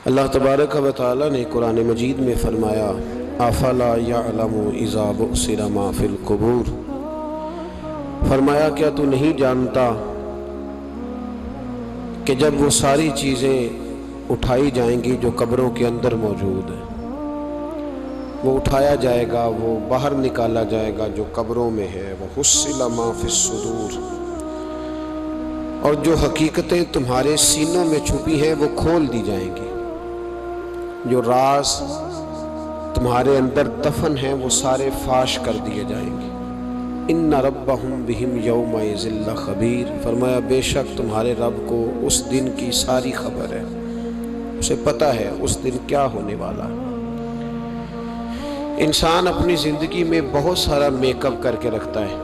اللہ تبارک و تعالی نے قرآن مجید میں فرمایا افلا یعلم اذا بعثر ما فی القبور، فرمایا کیا تو نہیں جانتا کہ جب وہ ساری چیزیں اٹھائی جائیں گی جو قبروں کے اندر موجود ہیں، وہ اٹھایا جائے گا، وہ باہر نکالا جائے گا جو قبروں میں ہے، وحصل ما فی الصدور، اور جو حقیقتیں تمہارے سینوں میں چھپی ہیں وہ کھول دی جائیں گی، جو راز تمہارے اندر دفن ہیں وہ سارے فاش کر دیے جائیں گے۔ ان ربہم بہم یومئذ لخبیر، فرمایا بے شک تمہارے رب کو اس دن کی ساری خبر ہے، اسے پتہ ہے اس دن کیا ہونے والا ہے۔ انسان اپنی زندگی میں بہت سارا میک اپ کر کے رکھتا ہے،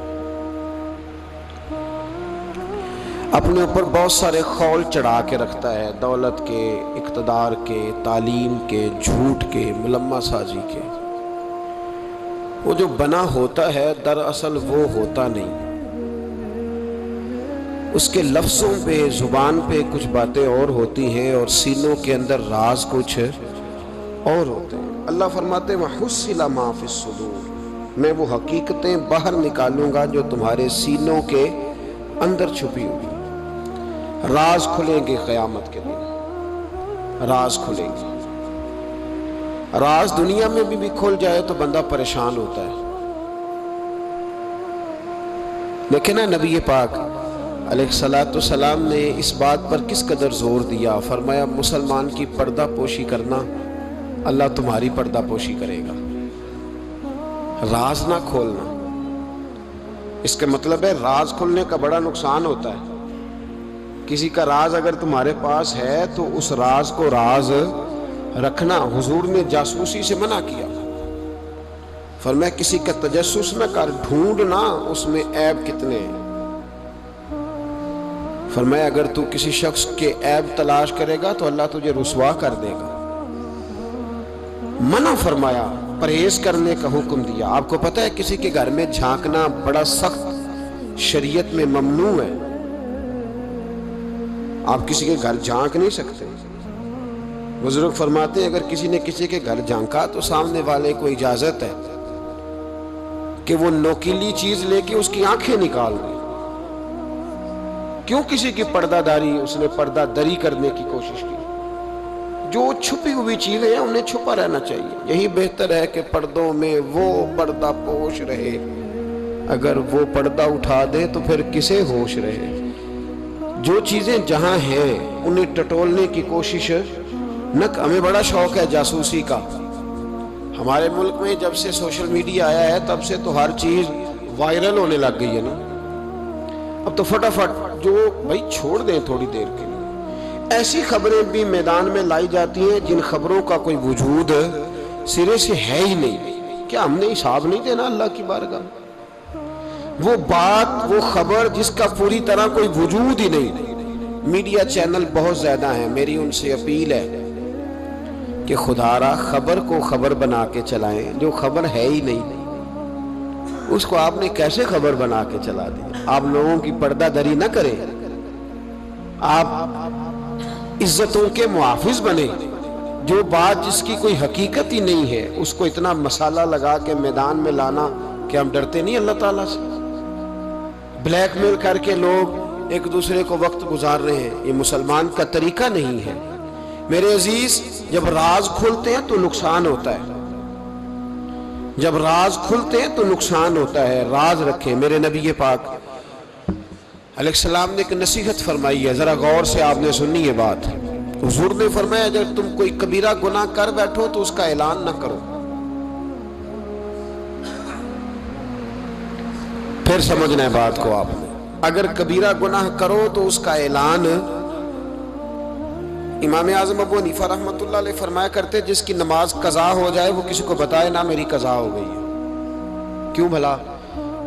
اپنے اوپر بہت سارے خول چڑھا کے رکھتا ہے، دولت کے، اقتدار کے، تعلیم کے، جھوٹ کے، ملمہ سازی کے۔ وہ جو بنا ہوتا ہے دراصل وہ ہوتا نہیں، اس کے لفظوں پہ، زبان پہ کچھ باتیں اور ہوتی ہیں اور سینوں کے اندر راز کچھ اور ہوتے ہیں۔ اللہ فرماتے ہیں وَحُصِّلَ مَا فِي الصُّدُورِ، میں وہ حقیقتیں باہر نکالوں گا جو تمہارے سینوں کے اندر چھپی ہوئی، راز کھلیں گے قیامت کے دن، راز کھلیں گے۔ راز دنیا میں بھی کھل جائے تو بندہ پریشان ہوتا ہے، لیکن نبی پاک علیہ السلام نے اس بات پر کس قدر زور دیا، فرمایا مسلمان کی پردہ پوشی کرنا، اللہ تمہاری پردہ پوشی کرے گا، راز نہ کھولنا۔ اس کا مطلب ہے راز کھلنے کا بڑا نقصان ہوتا ہے۔ کسی کا راز اگر تمہارے پاس ہے تو اس راز کو راز رکھنا، حضور نے جاسوسی سے منع کیا، فرمایا کسی کا تجسس نہ کر، ڈھونڈنا اس میں عیب کتنے ہیں۔ فرمایا اگر تو کسی شخص کے عیب تلاش کرے گا تو اللہ تجھے رسوا کر دے گا۔ منع فرمایا، پرہیز کرنے کا حکم دیا۔ آپ کو پتہ ہے کسی کے گھر میں جھانکنا بڑا سخت شریعت میں ممنوع ہے، آپ کسی کے گھر جھانک نہیں سکتے۔ بزرگ فرماتے ہیں اگر کسی نے کسی کے گھر جھانکا تو سامنے والے کو اجازت ہے کہ وہ نوکیلی چیز لے کے اس کی آنکھیں نکال دے۔ کیوں کسی کی پردہ داری، اس نے پردہ دری کرنے کی کوشش کی۔ جو چھپی ہوئی چیزیں ہیں انہیں چھپا رہنا چاہیے، یہی بہتر ہے کہ پردوں میں وہ پردہ پوش رہے، اگر وہ پردہ اٹھا دے تو پھر کسے ہوش رہے۔ جو چیزیں جہاں ہیں انہیں ٹٹولنے کی کوشش نہ۔ ہمیں بڑا شوق ہے جاسوسی کا، ہمارے ملک میں جب سے سوشل میڈیا آیا ہے تب سے تو ہر چیز وائرل ہونے لگ گئی ہے نا۔ اب تو فٹافٹ جو بھائی چھوڑ دیں تھوڑی دیر کے لیے، ایسی خبریں بھی میدان میں لائی جاتی ہیں جن خبروں کا کوئی وجود سرے سے ہے ہی نہیں۔ کیا ہم نے حساب نہیں دینا اللہ کی بارگاہ میں؟ وہ بات، وہ خبر جس کا پوری طرح کوئی وجود ہی نہیں۔ میڈیا چینل بہت زیادہ ہیں، میری ان سے اپیل ہے کہ خدا را خبر کو خبر بنا کے چلائیں، جو خبر ہے ہی نہیں اس کو آپ نے کیسے خبر بنا کے چلا دیا۔ آپ لوگوں کی پردہ دری نہ کریں، آپ عزتوں کے محافظ بنیں۔ جو بات جس کی کوئی حقیقت ہی نہیں ہے اس کو اتنا مسالہ لگا کے میدان میں لانا، کہ ہم ڈرتے نہیں اللہ تعالیٰ سے؟ بلیک میل کر کے لوگ ایک دوسرے کو وقت گزار رہے ہیں، یہ مسلمان کا طریقہ نہیں ہے۔ میرے عزیز، جب راز کھلتے ہیں تو نقصان ہوتا ہے، جب راز کھلتے ہیں تو نقصان ہوتا ہے۔ راز رکھیں۔ میرے نبی پاک علیہ السلام نے ایک نصیحت فرمائی ہے، ذرا غور سے آپ نے سنی ہے بات۔ حضور نے فرمایا اگر تم کوئی کبیرہ گناہ کر بیٹھو تو اس کا اعلان نہ کرو۔ پھر سمجھنا ہے بات کو آپ نے، اگر کبیرہ گناہ کرو تو اس کا اعلان۔ امام اعظم ابو حنیفہ رحمۃ اللہ علیہ فرمایا کرتے جس کی نماز قضا ہو جائے وہ کسی کو بتائے نہ میری قضا ہو گئی ہے۔ کیوں بھلا؟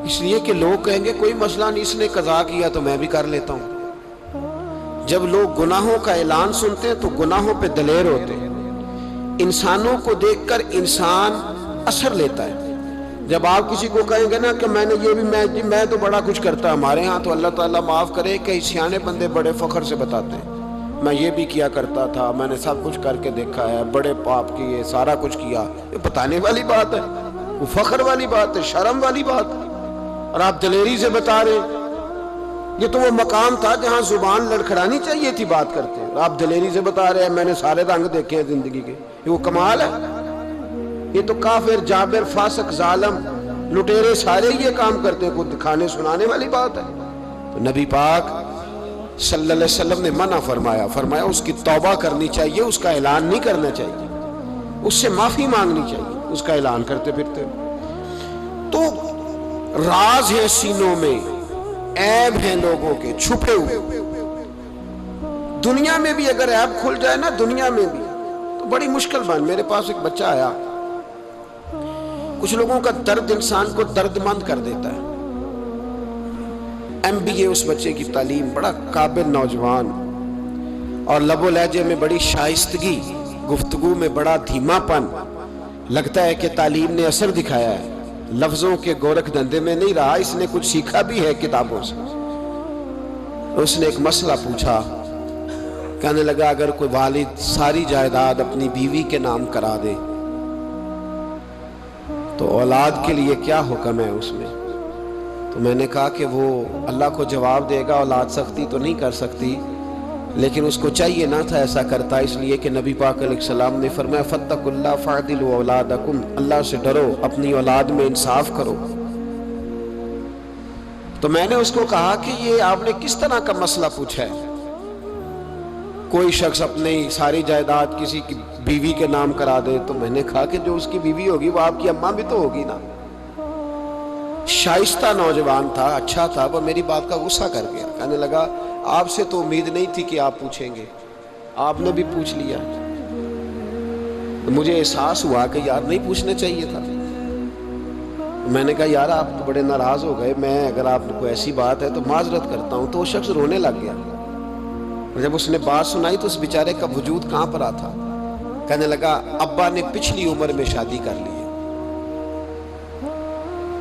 اس لیے کہ لوگ کہیں گے کوئی مسئلہ نہیں، اس نے قضا کیا تو میں بھی کر لیتا ہوں۔ جب لوگ گناہوں کا اعلان سنتے ہیں تو گناہوں پہ دلیر ہوتے ہیں۔ انسانوں کو دیکھ کر انسان اثر لیتا ہے۔ جب آپ کسی کو کہیں گے نا کہ میں نے یہ بھی میں تو بڑا کچھ کرتا، ہمارے ہاں تو اللہ تعالیٰ معاف کرے کہ سیانے بندے بڑے فخر سے بتاتے ہیں میں یہ بھی کیا کرتا تھا، میں نے سب کچھ کر کے دیکھا ہے، بڑے پاپ کیے، سارا کچھ کیا، یہ بتانے والی بات ہے، وہ فخر والی بات ہے، شرم والی بات ہے، اور آپ دلیری سے بتا رہے ہیں۔ یہ تو وہ مقام تھا جہاں زبان لڑکھڑانی چاہیے تھی بات کرتے ہیں، آپ دلیری سے بتا رہے ہیں میں نے سارے رنگ دیکھے ہیں زندگی کے، یہ وہ کمال ہے؟ یہ تو کافر، جابر، فاسق، ظالم، لٹیرے سارے یہ کام کرتے ہیں، کوئی دکھانے سنانے والی بات ہے؟ تو نبی پاک صلی اللہ علیہ وسلم نے منع فرمایا اس کی توبہ کرنی چاہیے، اس کا اعلان نہیں کرنا چاہیے، اس سے معافی مانگنی چاہیے، اس کا اعلان کرتے پھرتے۔ تو راز ہے سینوں میں، عیب ہیں لوگوں کے چھپے ہوئے، دنیا میں بھی اگر عیب کھل جائے نا، دنیا میں بھی تو بڑی مشکل بات۔ میرے پاس ایک بچہ آیا، کچھ لوگوں کا درد انسان کو درد مند کر دیتا ہے۔ MBA اس بچے کی تعلیم، بڑا قابل نوجوان، اور لب و لہجے میں بڑی شائستگی، گفتگو میں بڑا دھیما پن، لگتا ہے کہ تعلیم نے اثر دکھایا ہے، لفظوں کے گورکھ دھندے میں نہیں رہا، اس نے کچھ سیکھا بھی ہے کتابوں سے۔ اس نے ایک مسئلہ پوچھا، کہنے لگا اگر کوئی والد ساری جائیداد اپنی بیوی کے نام کرا دے تو اولاد کے لیے کیا حکم ہے اس میں؟ تو میں نے کہا کہ وہ اللہ کو جواب دے گا، اولاد سختی تو نہیں کر سکتی، لیکن اس کو چاہیے نہ تھا ایسا کرتا، اس لیے کہ نبی پاک علیہ السلام نے فرمایا فَاتَّقُوا اللَّهَ فَاعْدِلُوا أَوْلَادَكُمْ، اللہ سے ڈرو، اپنی اولاد میں انصاف کرو۔ تو میں نے اس کو کہا کہ یہ آپ نے کس طرح کا مسئلہ پوچھا ہے؟ کوئی شخص اپنی ساری جائیداد کسی کی بیوی کے نام کرا دے، تو میں نے کہا کہ جو اس کی بیوی ہوگی وہ آپ کی اماں بھی تو ہوگی نا۔ شائستہ نوجوان تھا، اچھا تھا، وہ میری بات کا غصہ کر گیا، کہنے لگا آپ سے تو امید نہیں تھی کہ آپ پوچھیں گے، آپ نے بھی پوچھ لیا۔ مجھے احساس ہوا کہ یار نہیں پوچھنا چاہیے تھا۔ میں نے کہا یار آپ تو بڑے ناراض ہو گئے، میں اگر آپ کو ایسی بات ہے تو معذرت کرتا ہوں۔ تو وہ شخص رونے لگ گیا، جب اس نے بات سنائی تو اس بیچارے کا وجود کہاں پر تھا، کہنے لگا ابا نے پچھلی عمر میں شادی کر لی ہے۔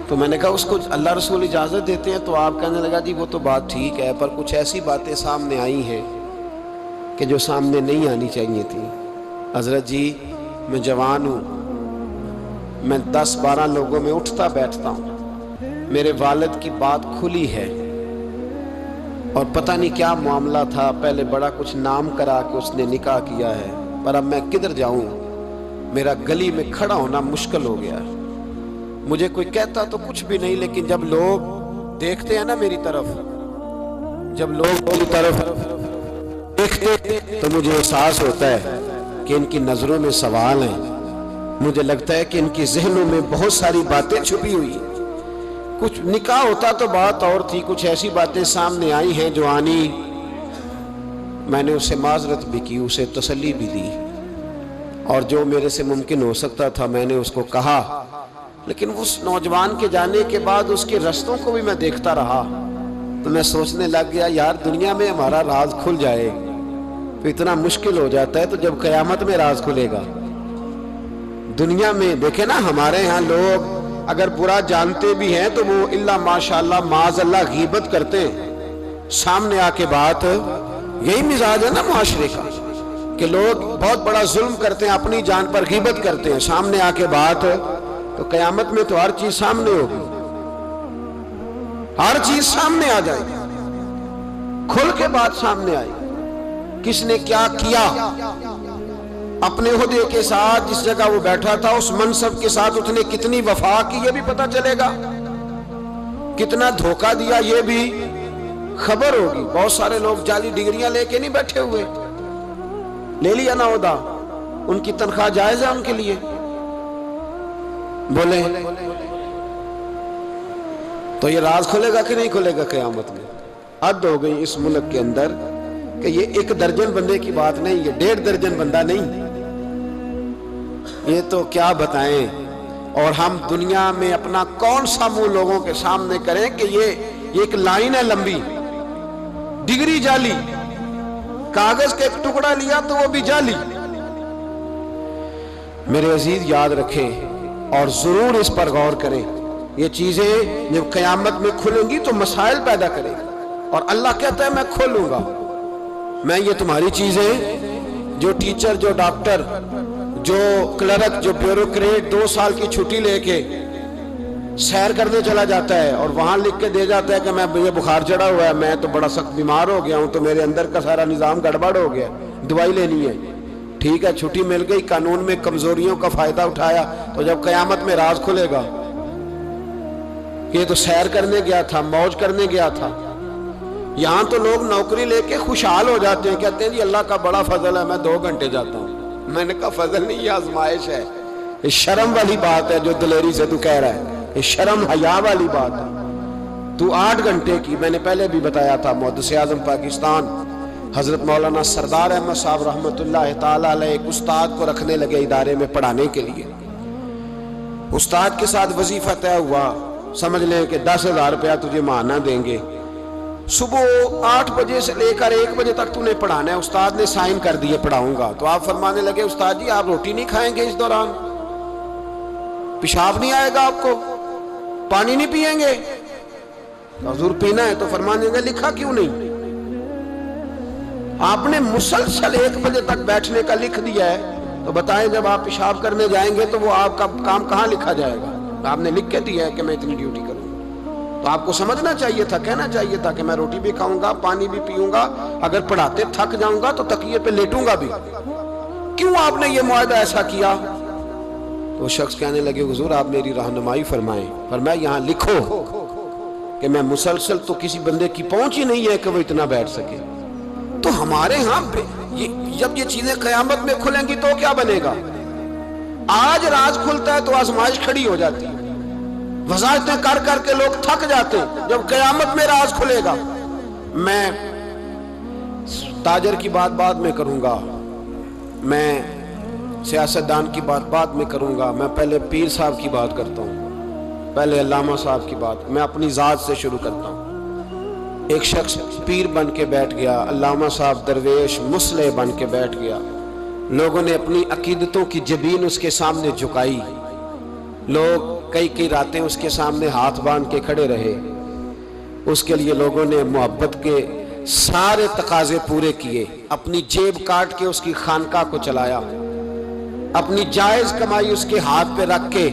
تو میں نے کہا اس کو اللہ رسول اجازت دیتے ہیں؟ تو آپ کہنے لگا جی وہ تو بات ٹھیک ہے، پر کچھ ایسی باتیں سامنے آئی ہیں کہ جو سامنے نہیں آنی چاہیے تھی۔ حضرت جی میں جوان ہوں، میں 10-12 لوگوں میں اٹھتا بیٹھتا ہوں، میرے والد کی بات کھلی ہے، اور پتہ نہیں کیا معاملہ تھا، پہلے بڑا کچھ نام کرا کہ اس نے نکاح کیا ہے، پر اب میں کدھر جاؤں، میرا گلی میں کھڑا ہونا مشکل ہو گیا ہے۔ مجھے کوئی کہتا تو کچھ بھی نہیں، لیکن جب لوگ دیکھتے ہیں نا میری طرف، جب لوگ میری طرف دیکھتے تو مجھے احساس ہوتا ہے کہ ان کی نظروں میں سوال ہیں، مجھے لگتا ہے کہ ان کی ذہنوں میں بہت ساری باتیں چھپی ہوئی ہیں۔ کچھ نکاح ہوتا تو بات اور تھی، کچھ ایسی باتیں سامنے آئی ہیں جو آنی، میں نے اسے معذرت بھی کی، اسے تسلی بھی دی، اور جو میرے سے ممکن ہو سکتا تھا میں نے اس کو کہا۔ لیکن اس نوجوان کے جانے کے بعد اس کے رستوں کو بھی میں دیکھتا رہا تو میں سوچنے لگ گیا یار دنیا میں ہمارا راز کھل جائے تو اتنا مشکل ہو جاتا ہے، تو جب قیامت میں راز کھلے گا؟ دنیا میں دیکھیں نا، ہمارے ہاں لوگ اگر برا جانتے بھی ہیں تو وہ اللہ ماشاءاللہ معاذ اللہ غیبت کرتے ہیں، سامنے آ کے بات، یہی مزاج ہے نا معاشرے کا کہ لوگ بہت بڑا ظلم کرتے ہیں، اپنی جان پر غیبت کرتے ہیں، سامنے آ کے بات، تو قیامت میں تو ہر چیز سامنے ہوگی، ہر چیز سامنے آ جائے گی، کھل کے بات سامنے آئے گی، کس نے کیا کیا، اپنے عہدے کے ساتھ جس جگہ وہ بیٹھا تھا اس منصب کے ساتھ اس نے کتنی وفا کی یہ بھی پتہ چلے گا، کتنا دھوکہ دیا یہ بھی خبر ہوگی۔ بہت سارے لوگ جعلی ڈگریاں لے کے نہیں بیٹھے ہوئے، لے لیا نا عہدہ، ان کی تنخواہ جائز ہے ان کے لیے، بولے تو یہ راز کھلے گا کہ نہیں کھلے گا قیامت میں؟ حد ہو گئی اس ملک کے اندر کہ یہ 1 درجن بندے کی بات نہیں، یہ 1.5 درجن بندہ نہیں، یہ تو کیا بتائیں۔ اور ہم دنیا میں اپنا کون سا منہ لوگوں کے سامنے کریں کہ یہ ایک لائن ہے لمبی، ڈگری جعلی، کاغذ کا ایک ٹکڑا لیا تو وہ بھی جعلی۔ میرے عزیز یاد رکھیں اور ضرور اس پر غور کریں، یہ چیزیں جب قیامت میں کھلیں گی تو مسائل پیدا کریں گی، اور اللہ کہتا ہے میں کھولوں گا، میں یہ تمہاری چیزیں، جو ٹیچر، جو ڈاکٹر، جو کلرک، جو بیوروکریٹ 2 سال کی چھٹی لے کے سیر کرنے چلا جاتا ہے اور وہاں لکھ کے دے جاتا ہے کہ میں یہ بخار چڑھا ہوا ہے، میں تو بڑا سخت بیمار ہو گیا ہوں، تو میرے اندر کا سارا نظام گڑبڑ ہو گیا، دوائی لینی ہے، ٹھیک ہے چھٹی مل گئی، قانون میں کمزوریوں کا فائدہ اٹھایا، تو جب قیامت میں راز کھلے گا کہ یہ تو سیر کرنے گیا تھا، موج کرنے گیا تھا۔ یہاں تو لوگ نوکری لے کے خوشحال ہو جاتے ہیں، کہتے ہیں جی اللہ کا بڑا فضل ہے، میں 2 گھنٹے جاتا ہوں۔ میں نے کہا فضل نہیں، یہ آزمائش ہے، یہ شرم والی بات ہے جو دلیری سے تو کہہ رہا ہے، یہ شرم حیا والی بات ہے۔ تو 8 گھنٹے کی، میں نے پہلے بھی بتایا تھا، محدث اعظم پاکستان حضرت مولانا سردار احمد صاحب رحمۃ اللہ تعالی علیہ ایک استاد کو رکھنے لگے ادارے میں پڑھانے کے لیے۔ استاد کے ساتھ وظیفہ طے ہوا، سمجھ لیں کہ 10,000 روپیہ تجھے ماہانہ دیں گے، صبح 8 بجے سے لے کر 1 بجے تک تو نے پڑھانا ہے۔ استاد نے سائن کر دیے پڑھاؤں گا، تو آپ فرمانے لگے استاد جی آپ روٹی نہیں کھائیں گے اس دوران؟ پیشاب نہیں آئے گا آپ کو؟ پانی نہیں پیئیں گے؟ حضور پینا ہے، تو فرمانے لگے لکھا کیوں نہیں؟ آپ نے مسلسل 1 بجے تک بیٹھنے کا لکھ دیا ہے، تو بتائیں جب آپ پیشاب کرنے جائیں گے تو وہ آپ کا کام کہاں لکھا جائے گا؟ آپ نے لکھ کے دیا ہے کہ میں اتنی ڈیوٹی کروں، تو آپ کو سمجھنا چاہیے تھا، کہنا چاہیے تھا کہ میں روٹی بھی کھاؤں گا، پانی بھی پیوں گا، اگر پڑھاتے تھک جاؤں گا تو تکیے پہ لیٹوں گا بھی۔ کیوں آپ نے یہ معاہدہ ایسا کیا؟ تو شخص کہنے لگے حضور آپ میری رہنمائی فرمائیں۔ فرمایا یہاں لکھو کہ میں مسلسل، تو کسی بندے کی پہنچ ہی نہیں ہے کہ وہ اتنا بیٹھ سکے۔ تو ہمارے ہاں جب یہ چیزیں قیامت میں کھلیں گی تو کیا بنے گا؟ آج راز کھلتا ہے تو آزمائش کھڑی ہو جاتی ہے، وضاحتیں کر کر کے لوگ تھک جاتے ہیں، جب قیامت میں راز کھلے گا۔ میں تاجر کی بات بعد میں کروں گا، میں سیاستدان کی بات بعد میں کروں گا، میں پہلے پیر صاحب کی بات کرتا ہوں، پہلے علامہ صاحب کی بات، میں اپنی ذات سے شروع کرتا ہوں۔ ایک شخص پیر بن کے بیٹھ گیا، علامہ صاحب درویش مصلح بن کے بیٹھ گیا، لوگوں نے اپنی عقیدتوں کی جبین اس کے سامنے جھکائی، لوگ کئی راتیں اس کے سامنے ہاتھ باندھ کے کھڑے رہے، اس کے لیے لوگوں نے محبت کے سارے تقاضے پورے کیے، اپنی جیب کاٹ کے اس کی خانقاہ کو چلایا، اپنی جائز کمائی اس کے ہاتھ پہ رکھ کے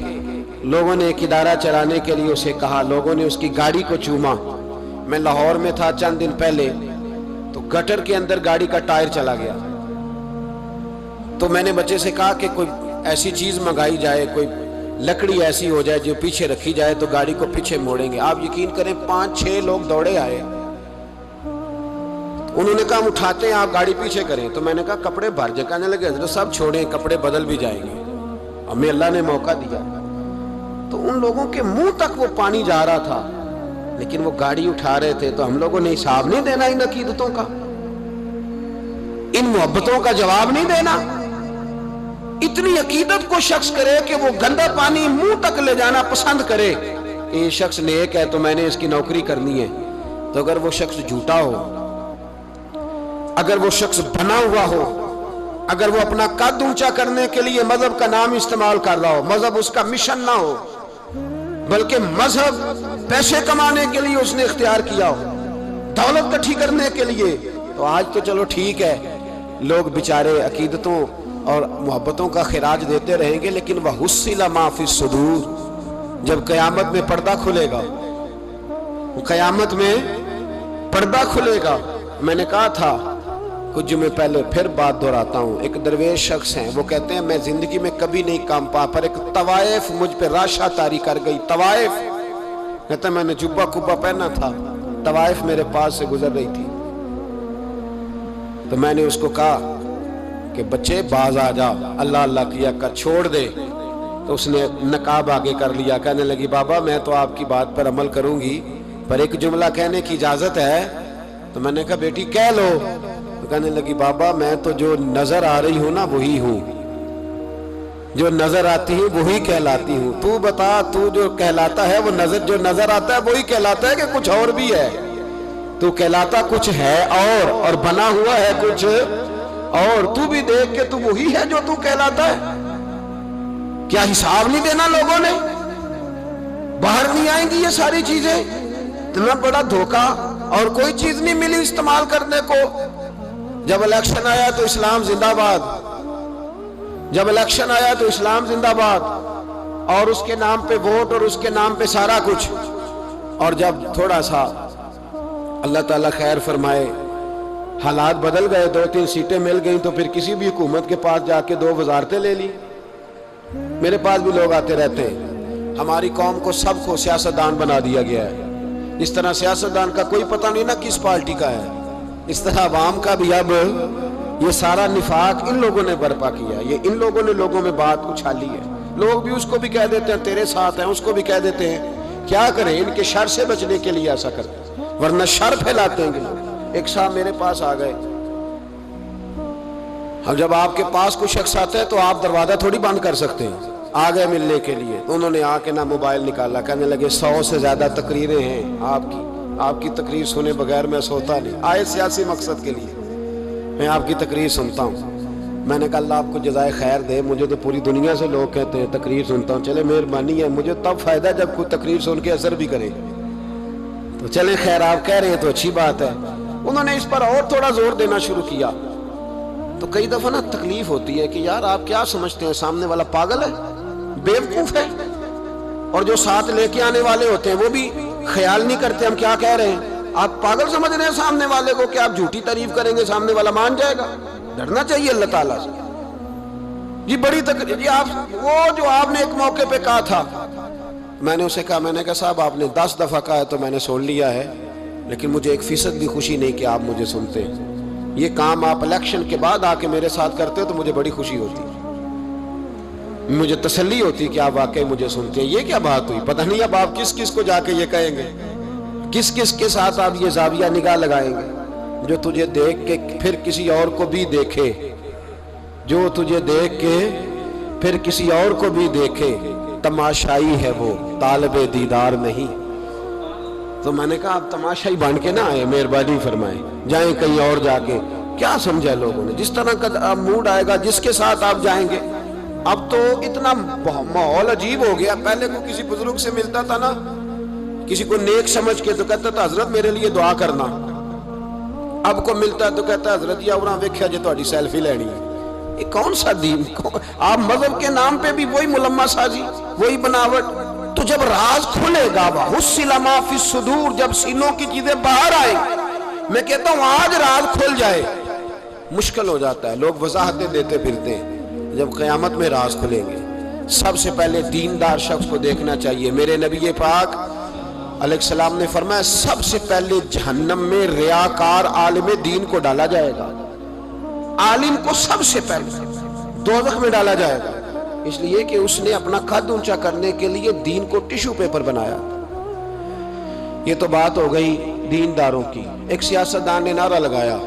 لوگوں نے ایک ادارہ چلانے کے لیے اسے کہا، لوگوں نے اس کی گاڑی کو چوما۔ میں لاہور میں تھا چند دن پہلے، تو گٹر کے اندر گاڑی کا ٹائر چلا گیا، تو میں نے بچے سے کہا کہ کوئی ایسی چیز منگائی جائے، کوئی لکڑی ایسی ہو جائے جو پیچھے رکھی جائے تو گاڑی کو پیچھے موڑیں گے۔ آپ یقین کریں 5-6 لوگ دوڑے آئے، انہوں نے کہا ہم اٹھاتے ہیں، آپ گاڑی پیچھے کریں۔ تو میں نے کہا کپڑے بھر جائے، کہنے لگے حضرت صاحب چھوڑیں، کپڑے بدل بھی جائیں گے، ہمیں اللہ نے موقع دیا۔ تو ان لوگوں کے منہ تک وہ پانی جا رہا تھا، لیکن وہ گاڑی اٹھا رہے تھے، تو ہم لوگوں نے حساب نہیں دینا ان عقیدتوں کا، ان محبتوں کا جواب نہیں دینا؟ اتنی عقیدت کو شخص کرے کہ وہ گندا پانی منہ تک لے جانا پسند کرے کہ یہ شخص نیک ہے تو میں نے اس کی نوکری کرنی ہے، تو اگر وہ شخص جھوٹا ہو، اگر وہ شخص بنا ہوا ہو، اگر وہ اپنا قد اونچا کرنے کے لیے مذہب کا نام استعمال کر رہا ہو، مذہب اس کا مشن نہ ہو، بلکہ مذہب پیسے کمانے کے لیے اس نے اختیار کیا ہو، دولت اکٹھی کرنے کے لیے، تو آج تو چلو ٹھیک ہے، لوگ بیچارے عقیدتوں اور محبتوں کا خراج دیتے رہیں گے، لیکن وَحُصِّلَ مَا فِي الصُّدُورِ، جب قیامت میں پردہ کھلے گا، قیامت میں پردہ کھلے گا۔ میں نے کہا تھا کچھ جمعے پہلے، پھر بات دہراتا ہوں، ایک درویش شخص ہیں، وہ کہتے ہیں میں زندگی میں کبھی نہیں کام پا، پر ایک طوائف مجھ پہ راشا طاری کر گئی، طوائف، کہتے ہیں میں نے جبہ کبہ پہنا تھا، طوائف میرے پاس سے گزر رہی تھی، تو میں نے اس کو کہا کہ بچے باز آ جا، اللہ اللہ کیا کر، چھوڑ دے، تو اس نے نقاب آگے کر لیا، کہنے لگی بابا میں تو آپ کی بات پر عمل کروں گی، پر ایک جملہ کہنے کی اجازت ہے؟ تو میں نے کہا بیٹی کہہ لو۔ تو کہنے لگی بابا میں تو جو نظر آ رہی ہوں نا وہی ہوں، جو نظر آتی ہوں وہی کہلاتی ہوں، تو بتا تو جو کہلاتا ہے وہ جو نظر آتا ہے وہی کہلاتا ہے کہ کچھ اور بھی ہے؟ تو کہلاتا کچھ ہے اور بنا ہوا ہے کچھ اور، تو بھی دیکھ کے تو وہی ہے جو تو کہلاتا ہے۔ کیا حساب نہیں دینا لوگوں نے؟ باہر نہیں آئیں گی یہ ساری چیزیں؟ اتنا بڑا دھوکہ، اور کوئی چیز نہیں ملی استعمال کرنے کو، جب الیکشن آیا تو اسلام زندہ باد، جب الیکشن آیا تو اسلام زندہ باد، اور اس کے نام پہ ووٹ اور اس کے نام پہ سارا کچھ. اور جب تھوڑا سا اللہ تعالیٰ خیر فرمائے حالات بدل گئے، 2-3 سیٹیں مل گئیں، تو پھر کسی بھی حکومت کے پاس جا کے 2 وزارتیں لے لی. میرے پاس بھی لوگ آتے رہتے ہیں. ہماری قوم کو سب کو سیاستدان بنا دیا گیا ہے. اس طرح سیاستدان کا کوئی پتہ نہیں نا کس پارٹی کا ہے، اس طرح عوام کا بھی اب یہ سارا نفاق ان لوگوں نے برپا کیا ہے. یہ ان لوگوں نے لوگوں میں بات اچھالی ہے. لوگ بھی اس کو بھی کہہ دیتے ہیں تیرے ساتھ ہیں، اس کو بھی کہہ دیتے ہیں. کیا کریں، ان کے شر سے بچنے کے لیے ایسا کرتے ہیں، ورنہ شر پھیلاتے ہیں لوگ. ایک صاحب میرے پاس آ گئے. اب جب آپ کے پاس کوئی شخص آتا ہے تو آپ دروازہ تھوڑی بند کر سکتے ہیں. آ گئے ملنے کے لیے، انہوں نے آ کے نہ موبائل نکالا، کہنے لگے 100 سے زیادہ تقریریں ہیں آپ کی تقریر سنے بغیر میں سوتا نہیں. آئے سیاسی مقصد کے لیے، میں آپ کی تقریر سنتا ہوں. میں نے کہا اللہ آپ کو جزائے خیر دے، مجھے تو پوری دنیا سے لوگ کہتے ہیں تقریر سنتا ہوں. چلے مہربانی ہے، مجھے تب فائدہ جب کوئی تقریر سن کے اثر بھی کرے. تو چلیں خیر، آپ کہہ رہے ہیں تو اچھی بات ہے. انہوں نے اس پر اور تھوڑا زور دینا شروع کیا. تو کئی دفعہ نا تکلیف ہوتی ہے کہ یار آپ کیا سمجھتے ہیں سامنے والا پاگل ہے، بیوقوف ہے. اور جو ساتھ لے کے آنے والے ہوتے ہیں وہ بھی خیال نہیں کرتے ہم کیا کہہ رہے ہیں. آپ پاگل سمجھ رہے ہیں سامنے والے کو کہ آپ جھوٹی تعریف کریں گے سامنے والا مان جائے گا. ڈرنا چاہیے اللہ تعالیٰ سے. یہ بڑی تقریر، یہ آپ وہ جو آپ نے ایک موقع پہ کہا تھا، میں نے اسے کہا، میں نے کہا صاحب آپ نے 10 دفعہ کہا ہے تو میں نے سن لیا ہے، لیکن مجھے 1% بھی خوشی نہیں کہ آپ مجھے سنتے ہیں. یہ کام آپ الیکشن کے بعد آ کے میرے ساتھ کرتے ہو تو مجھے بڑی خوشی ہوتی، مجھے تسلی ہوتی کہ آپ واقعی مجھے سنتے ہیں. یہ کیا بات ہوئی؟ پتہ نہیں اب آپ کس کس کو جا کے یہ کہیں گے، کس کس کے ساتھ آپ یہ زاویہ نگاہ لگائیں گے. جو تجھے دیکھ کے پھر کسی اور کو بھی دیکھے، جو تجھے دیکھ کے پھر کسی اور کو بھی دیکھے، تماشائی ہے وہ طالب دیدار نہیں. تو میں نے کہا آپ تماشائی بن کے نہ آئے، مہربانی فرمائیں جائیں کہیں اور جا کے. کیا سمجھا لوگوں نے؟ جس طرح کا موڈ آئے گا جس کے ساتھ آپ جائیں گے. اب تو اتنا ماحول عجیب ہو گیا. پہلے کو کسی بزرگ سے ملتا تھا نا، کسی کو نیک سمجھ کے تو کہتا تھا حضرت میرے لیے دعا کرنا. اب کو ملتا ہے تو کہتا ہے حضرت یا اوراں ویکھیا جے تہاڈی سیلفی لینی ہے. یہ کون سا دین؟ آپ مذہب کے نام پہ بھی وہی ملمہ سازی، وہی بناوٹ. تو جب راز کھلے گا، وحصل ما فی الصدور، جب سینوں کی چیزیں باہر آئیں، میں کہتا ہوں آج راز کھل جائے. مشکل ہو جاتا ہے، لوگ وضاحتیں دیتے پھرتے ہیں. جب قیامت میں راز کھلیں گے، سب سے پہلے دیندار شخص کو دیکھنا چاہیے. میرے نبی پاک علیہ السلام نے فرمایا سب سے پہلے جہنم میں ریاکار عالم دین کو ڈالا جائے گا. عالم کو سب سے پہلے دوزخ میں ڈالا جائے گا، اس لیے کہ اس نے اپنا قد اونچا کرنے کے لیے دین کو ٹیشو پیپر بنایا. یہ تو بات ہو گئی دینداروں کی. ایک سیاستدان نے نعرہ لگایا،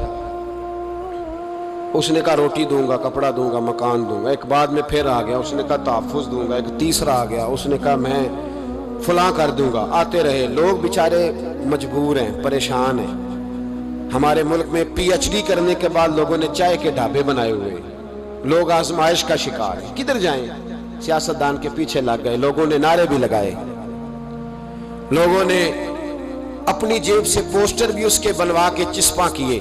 اس نے کہا روٹی دوں گا، کپڑا دوں گا، مکان دوں گا. ایک بعد میں پھر آ گیا، اس نے کہا تحفظ دوں گا. ایک تیسرا آ گیا، اس نے کہا میں فلاں کر دوں گا. آتے رہے. لوگ بیچارے مجبور ہیں، پریشان ہیں. ہمارے ملک میں PhD کرنے کے بعد لوگوں نے چائے کے ڈھابے بنائے ہوئے. لوگ آزمائش کا شکار ہیں. کدھر جائیں؟ سیاستدان کے پیچھے لگ گئے. لوگوں نے نعرے بھی لگائے، لوگوں نے اپنی جیب سے پوسٹر بھی اس کے بنوا کے چسپاں کیے.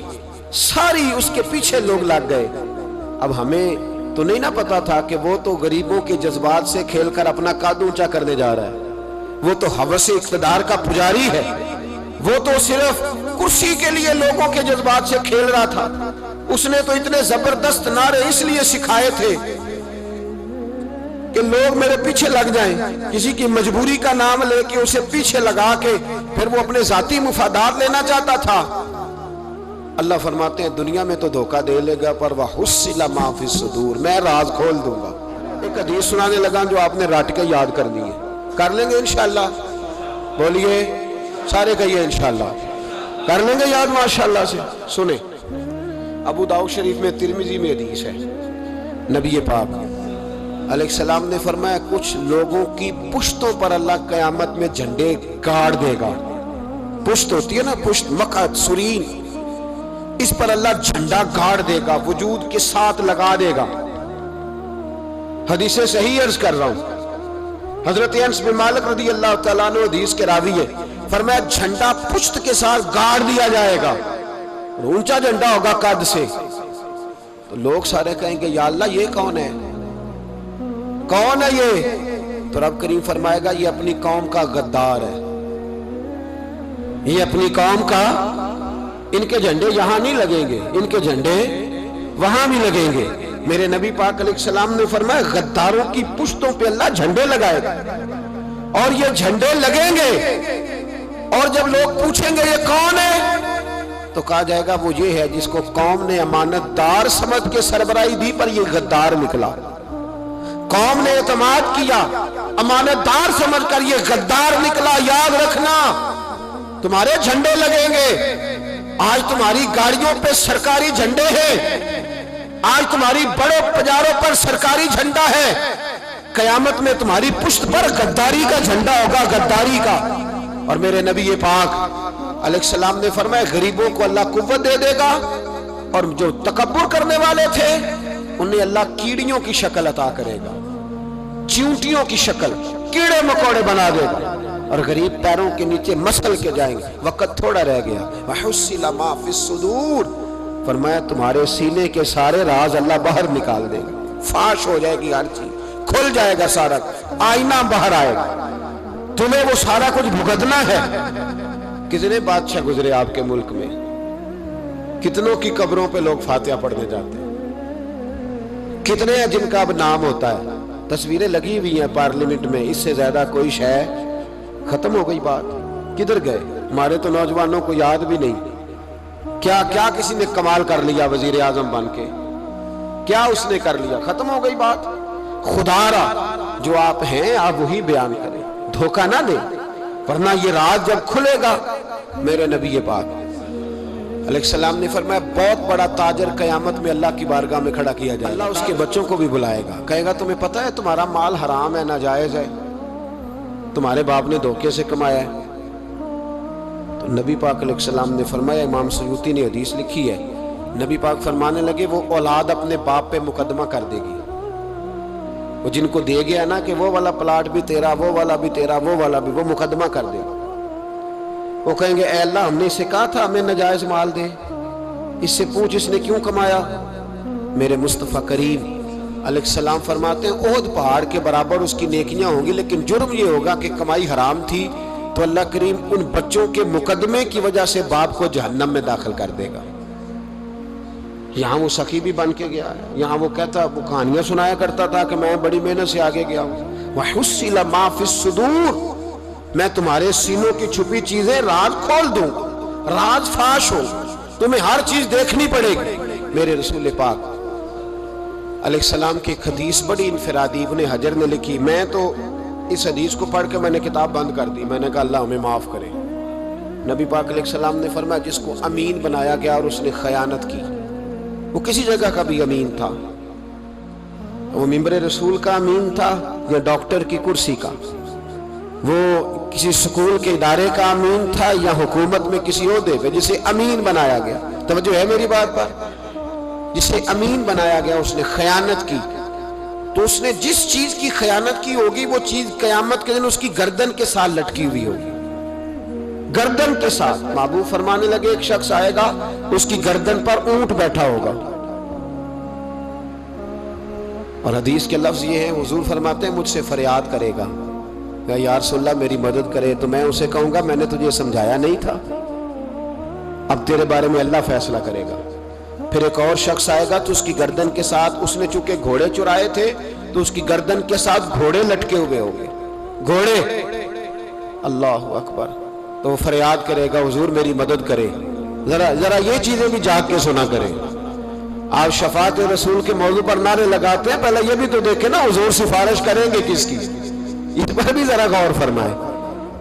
ساری اس کے پیچھے لوگ لگ گئے. اب ہمیں تو نہیں نہ پتا تھا کہ وہ تو غریبوں کے جذبات سے کھیل کر اپنا قد اونچا کرنے جا رہا ہے. وہ تو ہوس اقتدار کا پجاری ہے. وہ تو صرف کرسی کے لیے لوگوں کے جذبات سے کھیل رہا تھا. اس نے تو اتنے زبردست نعرے اس لیے سکھائے تھے کہ لوگ میرے پیچھے لگ جائیں. کسی کی مجبوری کا نام لے کے اسے پیچھے لگا کے پھر وہ اپنے ذاتی مفادات لینا چاہتا تھا. اللہ فرماتے ہیں دنیا میں تو دھوکہ دے لے گا، پر وَحُصِّلَ مَا فِي الصُّدُورِ، میں راز کھول دوں گا. ایک حدیث سنانے لگا جو آپ نے رٹ کے یاد کرنی ہے. کر لیں گے انشاءاللہ؟ بولیے سارے کہیے انشاءاللہ. کر لیں گے یاد ماشاءاللہ سے. سنیں، ابو داؤد شریف میں، ترمذی میں حدیث ہے. نبی پاک علیہ السلام نے فرمایا کچھ لوگوں کی پشتوں پر اللہ قیامت میں جھنڈے گاڑ دے گا. پشت ہوتی ہے نا، پشت، مقعد، سرین، اس پر اللہ جھنڈا گاڑ دے گا، وجود کے ساتھ لگا دے گا. حدیث صحیح عرض کر رہا ہوں. حضرت انس بن مالک رضی اللہ تعالیٰ عنہ حدیث کے راوی ہے، فرمایا جھنڈا پشت کے ساتھ گاڑ دیا جائے گا. اور اونچا جھنڈا ہوگا قد سے، تو لوگ سارے کہیں گے یا اللہ یہ کون ہے، کون ہے یہ؟ تو رب کریم فرمائے گا یہ اپنی قوم کا غدار ہے، یہ اپنی قوم کا، ان کے جھنڈے یہاں نہیں لگیں گے، ان کے جھنڈے وہاں بھی لگیں گے۔ میرے نبی پاک علیہ السلام نے فرمایا غداروں کی پشتوں پہ اللہ جھنڈے لگائے گا، اور یہ جھنڈے لگیں گے، اور جب لوگ پوچھیں گے یہ کون ہے تو کہا جائے گا وہ یہ ہے جس کو قوم نے امانت دار سمجھ کے سربراہی دی پر یہ غدار نکلا، قوم نے اعتماد کیا امانت دار سمجھ کر یہ غدار نکلا۔ یاد رکھنا تمہارے جھنڈے لگیں گے، آج تمہاری گاڑیوں پہ سرکاری جھنڈے ہیں، آج تمہاری بڑے بازاروں پر سرکاری جھنڈا ہے، قیامت میں تمہاری پشت پر غداری کا جھنڈا ہوگا، غداری کا۔ اور میرے نبی پاک علیہ السلام نے فرمایا غریبوں کو اللہ قوت دے دے گا، اور جو تکبر کرنے والے تھے انہیں اللہ کیڑیوں کی شکل عطا کرے گا، چیونٹیوں کی شکل، کیڑے مکوڑے بنا دے گا، اور غریب پیروں کے نیچے مسل کے جائیں گے۔ وقت تھوڑا رہ گیا، وَحُصِّلَ مَا فِي الصُّدُورِ، فرمایا تمہارے سینے کے سارے راز اللہ باہر نکال دے گا، فاش ہو جائے گی ہر چیز، کھل جائے گا سارا، آئینہ باہر آئے گا، تمہیں وہ سارا کچھ بھگتنا ہے۔ کتنے بادشاہ گزرے آپ کے ملک میں، کتنوں کی قبروں پہ لوگ فاتحہ پڑھنے جاتے ہیں، کتنے ہیں جن کا اب نام ہوتا ہے، تصویریں لگی ہوئی ہیں پارلیمنٹ میں، اس سے زیادہ کوئی شے ختم ہو گئی بات، کدھر گئے؟ ہمارے تو نوجوانوں کو یاد بھی نہیں، کیا کیا کسی نے کمال کر لیا وزیر اعظم بن کے، کیا اس نے کر لیا، ختم ہو گئی بات۔ خدا را جو آپ ہیں آپ وہی بیان کریں، دھوکہ نہ دیں، ورنہ یہ راز جب کھلے گا۔ میرے نبی پاک علیہ السلام نے فرمایا بہت بڑا تاجر قیامت میں اللہ کی بارگاہ میں کھڑا کیا جائے گا، اللہ اس کے بچوں کو بھی بلائے گا، کہے گا تمہیں پتہ ہے تمہارا مال حرام ہے، ناجائز ہے، تمہارے باپ نے دھوکے سے کمایا ہے۔ تو نبی پاک علیہ السلام نے فرمایا، امام سیوطی نے حدیث لکھی ہے، نبی پاک فرمانے لگے وہ اولاد اپنے باپ پہ مقدمہ کر دے گی، وہ جن کو دے گیا نا کہ وہ والا پلاٹ بھی تیرا، وہ والا بھی تیرا، وہ والا بھی، وہ مقدمہ کر دے گا۔ وہ کہیں گے اے اللہ ہم نے اسے کہا تھا ہمیں ناجائز مال دے، اس سے پوچھ اس نے کیوں کمایا۔ میرے مصطفیٰ کریم علیہ السلام فرماتے ہیں احد پہاڑ کے برابر اس کی نیکیاں ہوں گی، لیکن جرم یہ ہوگا کہ کمائی حرام تھی، تو اللہ کریم ان بچوں کے مقدمے کی وجہ سے باپ کو جہنم میں داخل کر دے گا۔ یہاں وہ سخی بھی بن کے گیا ہے، یہاں وہ کہتا وہ کہانیاں سنایا کرتا تھا کہ میں بڑی محنت سے آگے گیا ہوں۔ وَحُصِّلَ مَا فِي الصُّدُورِ، میں تمہارے سینوں کی چھپی چیزیں راز کھول دوں، راز فاش ہو، تمہیں ہر چیز دیکھنی پڑے گی۔ میرے رسول پاک علیہ السلام کی ایک حدیث بڑی انفرادی ابن حجر نے لکھی، میں تو اس حدیث کو پڑھ کے میں نے کتاب بند کر دی، میں نے کہا اللہ ہمیں معاف کرے۔ نبی پاک علیہ السلام نے فرمایا جس کو امین بنایا گیا اور اس نے خیانت کی، وہ کسی جگہ کا بھی امین تھا، وہ ممبر رسول کا امین تھا یا ڈاکٹر کی کرسی کا، وہ کسی سکول کے ادارے کا امین تھا یا حکومت میں کسی عہدے پہ جسے امین بنایا گیا، توجہ ہے میری بات پر، جسے امین بنایا گیا اس نے خیانت کی، تو اس نے جس چیز کی خیانت کی ہوگی وہ چیز قیامت کے دن اس کی گردن کے ساتھ لٹکی ہوئی ہوگی، گردن کے ساتھ۔ محبوب فرمانے لگے ایک شخص آئے گا اس کی گردن پر اونٹ بیٹھا ہوگا، اور حدیث کے لفظ یہ ہیں حضور فرماتے ہیں مجھ سے فریاد کرے گا یا رسول اللہ میری مدد کرے، تو میں اسے کہوں گا میں نے تجھے سمجھایا نہیں تھا، اب تیرے بارے میں اللہ فیصلہ کرے گا۔ پھر ایک اور شخص آئے گا تو اس کی گردن کے ساتھ، اس نے چونکہ گھوڑے چرائے تھے تو اس کی گردن کے ساتھ گھوڑے لٹکے ہوئے ہوں گے، گھوڑے، اللہ اکبر، تو وہ فریاد کرے گا حضور میری مدد کرے۔ ذرا یہ چیزیں بھی جاگ کے سنا کریں۔ آپ شفاعت رسول کے موضوع پر نعرے لگاتے ہیں، پہلے یہ بھی تو دیکھیں نا حضور سفارش کریں گے کس کی، اس پر بھی ذرا غور فرمائیں۔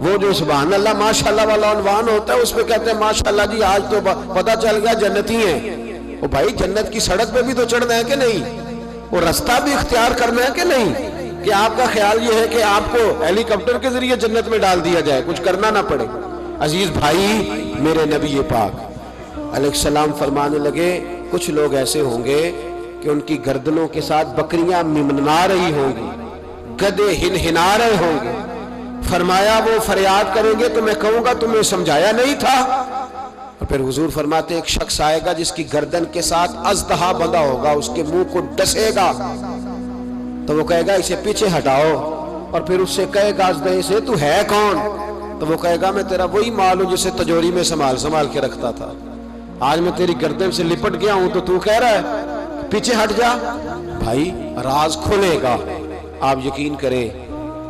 وہ جو سبحان اللہ ماشاءاللہ والا عنوان ہوتا ہے اس پہ کہتے ہیں ماشاءاللہ جی آج تو پتہ چل گیا جنتی ہیں۔ وہ بھائی جنت کی سڑک پہ بھی تو چڑھنا ہے کہ نہیں، وہ رستہ بھی اختیار کرنا ہے کہ نہیں، کہ آپ کا خیال یہ ہے کہ آپ کو ہیلی کاپٹر کے ذریعے جنت میں ڈال دیا جائے، کچھ کرنا نہ پڑے۔ عزیز بھائی میرے نبی پاک علیہ السلام فرمانے لگے کچھ لوگ ایسے ہوں گے کہ ان کی گردنوں کے ساتھ بکریاں ممنا رہی ہوں گی، گدھے ہنہنا رہے ہوں گے، فرمایا وہ فریاد کریں گے تو میں کہوں گا تمہیں سمجھایا نہیں تھا، پھر حضور فرماتے ایک شخص آئے گا جس کی گردن کے ساتھ اژدہا بندھا ہوگا، اس کے منہ کو ڈسے گا، تو وہ کہے گا اسے پیچھے ہٹاؤ، اور پھر اس سے کہے گا اژدہے سے تو ہے کون؟ تو وہ کہے گا میں تیرا وہی مال ہوں جسے تجوری میں سنبھال کے رکھتا تھا، آج میں تیری گردن سے لپٹ گیا ہوں تو کہہ رہا ہے پیچھے ہٹ جا۔ بھائی راز کھلے گا، آپ یقین کریں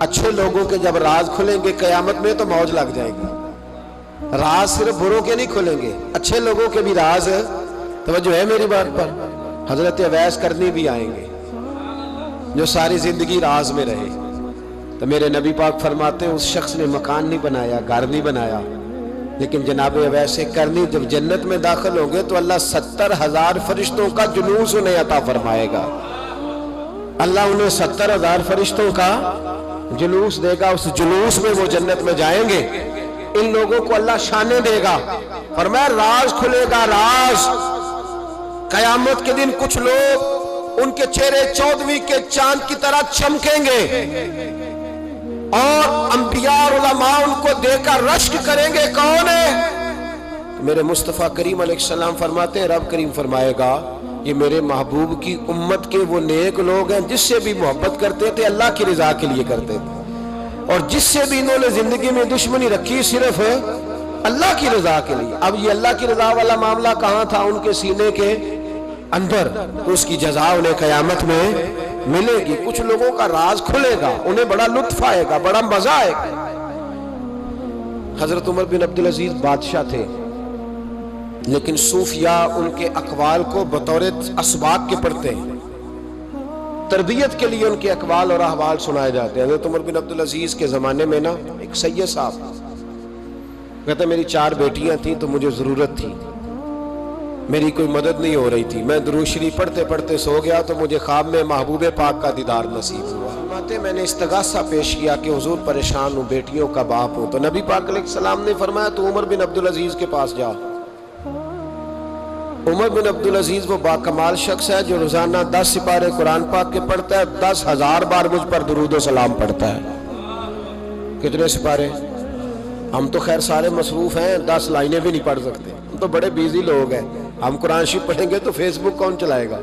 اچھے لوگوں کے جب راز کھلیں گے قیامت میں تو موج لگ جائے گی۔ راز صرف بروں کے نہیں کھلیں گے، اچھے لوگوں کے بھی راز ہے۔ توجہ ہے میری بات پر؟ حضرت اویس کرنی بھی آئیں گے جو ساری زندگی راز میں رہے، تو میرے نبی پاک فرماتے ہیں اس شخص نے مکان نہیں بنایا، گھر نہیں بنایا، لیکن جناب اویس کرنی جب جنت میں داخل ہوں گے تو اللہ 70,000 فرشتوں کا جلوس انہیں عطا فرمائے گا۔ اللہ انہیں 70,000 فرشتوں کا جلوس دے گا، اس جلوس میں وہ جنت میں جائیں گے، ان لوگوں کو اللہ شانے دے گا، فرمایا راز کھلے گا، راز۔ قیامت کے دن کچھ لوگ ان کے چہرے 14ویں کے چاند کی طرح چمکیں گے، اور انبیاء اور علماء ان کو دیکھ کر رشک کریں گے کون ہے؟ میرے مصطفیٰ کریم علیہ السلام فرماتے ہیں رب کریم فرمائے گا یہ میرے محبوب کی امت کے وہ نیک لوگ ہیں جس سے بھی محبت کرتے تھے اللہ کی رضا کے لیے کرتے تھے، اور جس سے بھی انہوں نے زندگی میں دشمنی رکھی صرف اللہ کی رضا کے لیے۔ اب یہ اللہ کی رضا والا معاملہ کہاں تھا؟ ان کے سینے کے اندر، تو اس کی جزا انہیں قیامت میں ملے گی۔ کچھ لوگوں کا راز کھلے گا، انہیں بڑا لطف آئے گا، بڑا مزہ آئے گا۔ حضرت عمر بن عبدالعزیز بادشاہ تھے، لیکن صوفیاء ان کے اقوال کو بطور اسباق کے پڑھتے ہیں، تربیت کے لیے ان کے اقوال اور احوال سنائے جاتے ہیں۔ حضرت عمر بن عبدالعزیز کے زمانے میں ایک سید صاحب کہتے میری 4 بیٹیاں تھیں تو مجھے ضرورت تھی، میری کوئی مدد نہیں ہو رہی تھی، میں درود شریف پڑھتے پڑھتے سو گیا تو مجھے خواب میں محبوب پاک کا دیدار نصیب ہوا۔ میں نے استغاثہ پیش کیا کہ حضور پریشان ہوں، بیٹیوں کا باپ ہوں، تو نبی پاک علیہ السلام نے فرمایا تو عمر بن عبدالعزیز کے پاس جا۔ عمر بن عبدالعزیز وہ باکمال شخص ہے جو روزانہ 10 سپارے قرآن پاک کے پڑھتا ہے، 10,000 بار مجھ پر درود و سلام پڑھتا ہے۔ کتنے سپارے؟ ہم تو خیر سارے مصروف ہیں، 10 لائنیں بھی نہیں پڑھ سکتے، ہم تو بڑے بیزی لوگ ہیں۔ ہم قرآن شریف پڑھیں گے تو فیس بک کون چلائے گا؟